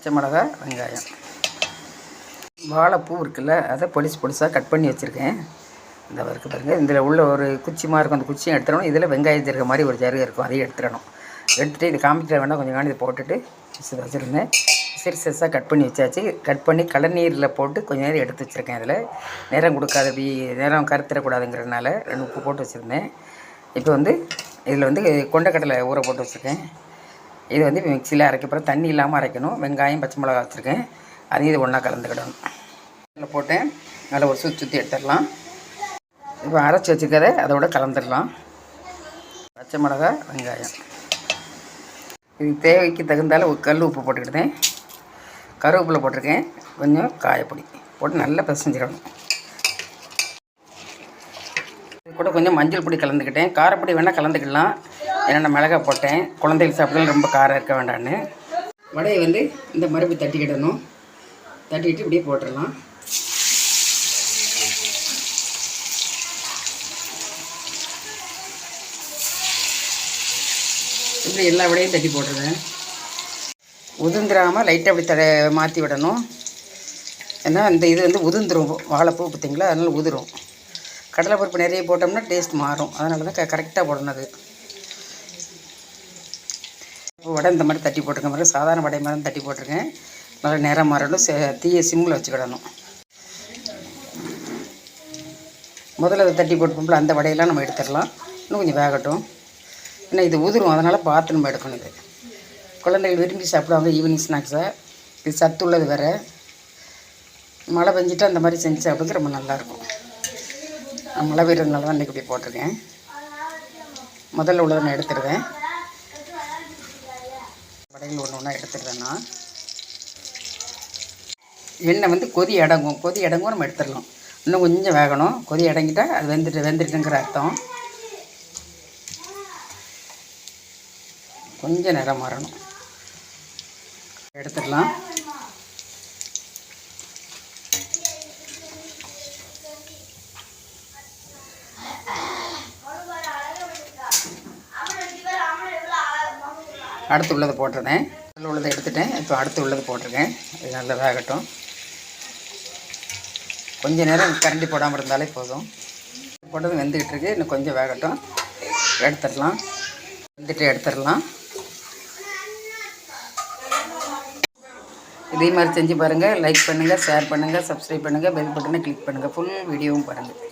பச்சை மிளகா, வெங்காயம், வாழைப்பூ இருக்குல்ல, அதை பொடிசாக கட் பண்ணி வச்சுருக்கேன். இந்த வறுக்கு பாருங்கள். இதில் உள்ள ஒரு குச்சிமாக இருக்கும், அந்த குச்சியும் எடுத்துடணும். இதில் வெங்காயம் ஜருக மாதிரி ஒரு ஜருகை இருக்கும், அதையும் எடுத்துடணும். எடுத்துகிட்டு இது காமிக்கிற வேண்டாம், கொஞ்சம் காணி இதை போட்டுட்டு வச்சுருந்தேன். சிறுசாக கட் பண்ணி வச்சாச்சு. கட் பண்ணி கடநீரில் போட்டு கொஞ்சம் நேரம் எடுத்து வச்சுருக்கேன். அதில் நேரம் கொடுக்காத, அப்படி நேரம் கருத்துடக்கூடாதுங்கிறதுனால 2 உப்பு போட்டு வச்சுருந்தேன். இப்போ வந்து இதில் வந்து கொண்டக்கடலை ஊற போட்டு வச்சுருக்கேன். இது வந்து மிக்சியில் அரைக்கப்புறம் தண்ணி இல்லாமல் அரைக்கணும். வெங்காயம், பச்சை மிளகா வச்சுருக்கேன், அதையும் இது ஒன்றா கலந்துக்கிடணும். அதில் போட்டேன், அதில் ஒரு சுற்றி எடுத்துடலாம். இப்போ அரைச்சி வச்சுருக்கதை அதோட கலந்துடலாம். பச்சை மிளகா, வெங்காயம், இது தேவைக்கு தகுந்தால ஒரு கல் உப்பு போட்டுக்கிட்டேன். கருவேப்பிலை போட்டிருக்கேன், கொஞ்சம் காயப்பொடி போட்டு நல்லா பிசைஞ்சிடணும். இது கூட கொஞ்சம் மஞ்சள் பொடி கலந்துக்கிட்டேன். காரப்பொடி வேணால் கலந்துக்கலாம், ஏன்னா நான் மிளகாய் போட்டேன். குழந்தைகள் சாப்பிட்டாலும் ரொம்ப காரம் இருக்க வேண்டான்னு. வடையை வந்து இந்த மறுபடி தட்டிக்கிடணும். தட்டிக்கிட்டு இப்படியே போட்டுடலாம். இப்படி எல்லா வடையும் தட்டி போட்டுருவேன். உதிர்ந்துடாமல் லைட்டாக அப்படி மாற்றி விடணும். ஏன்னா இந்த இது வந்து உதிர்ந்துடும், வாழைப்பூ பார்த்திங்களா, அதனால் உதிரும். கடலைப்பருப்பு நிறைய போட்டோம்னா டேஸ்ட் மாறும், அதனால தான் கரெக்டாக போடணும். அது வடை இந்த மாதிரி தட்டி போட்டிருக்க மாதிரி சாதாரண வடை மாதிரி தட்டி போட்டிருக்கேன். நல்லா நேரம் மாறணும். தீயை சிம்மில் வச்சுக்கிடணும். முதல்ல அதை தட்டி போட்டு அந்த வடையெல்லாம் நம்ம எடுத்துடலாம். இன்னும் கொஞ்சம் வேகட்டும், ஏன்னா இது உதிரும், அதனால் பார்த்து நம்ம எடுக்கணும். இது குழந்தைகள் விரும்பி சாப்பிடுவாங்க ஈவினிங் ஸ்நாக்ஸாக. இது சத்து உள்ளது வேறு. மழை பெஞ்சிட்டு அந்த மாதிரி செஞ்சு சாப்பிட்றது ரொம்ப நல்லாயிருக்கும். மழை பெய்யறதுனால தான் இன்றைக்கி இப்படி போட்டிருக்கேன். முதல்ல உள்ளதை நான் எடுத்துடுவேன். வடைகள் ஒன்று ஒன்றா எடுத்துடுறேன்னா எண்ணெய் வந்து கொதி அடங்கும் நம்ம எடுத்துடலாம். இன்னும் கொஞ்சம் வேகணும். கொதி அடங்கிட்டால் அது வெந்துட்டுங்கிற அர்த்தம். கொஞ்சம் நேரம் மாறணும். எடுத்துடலாம். அடுத்து உள்ளதை போட்டிருந்தேன். அதில் உள்ளதை எடுத்துட்டேன். இப்போ அடுத்து உள்ளது போட்டிருக்கேன். இது நல்லா வேகட்டும். கொஞ்சம் நேரம் கரண்டி போடாமல் இருந்தாலே போதும். போட்டது வெந்துக்கிட்டு இருக்கு, இன்னும் கொஞ்சம் வேகட்டும். எடுத்துடலாம். வெந்துட்டு எடுத்துடலாம். இதே மாதிரி செஞ்சு பாருங்கள். லைக் பண்ணுங்கள், ஷேர் பண்ணுங்கள், சப்ஸ்கிரைப் பண்ணுங்கள், பெல் பட்டனை கிளிக் பண்ணுங்கள். ஃபுல் வீடியோவும் பாருங்கள்.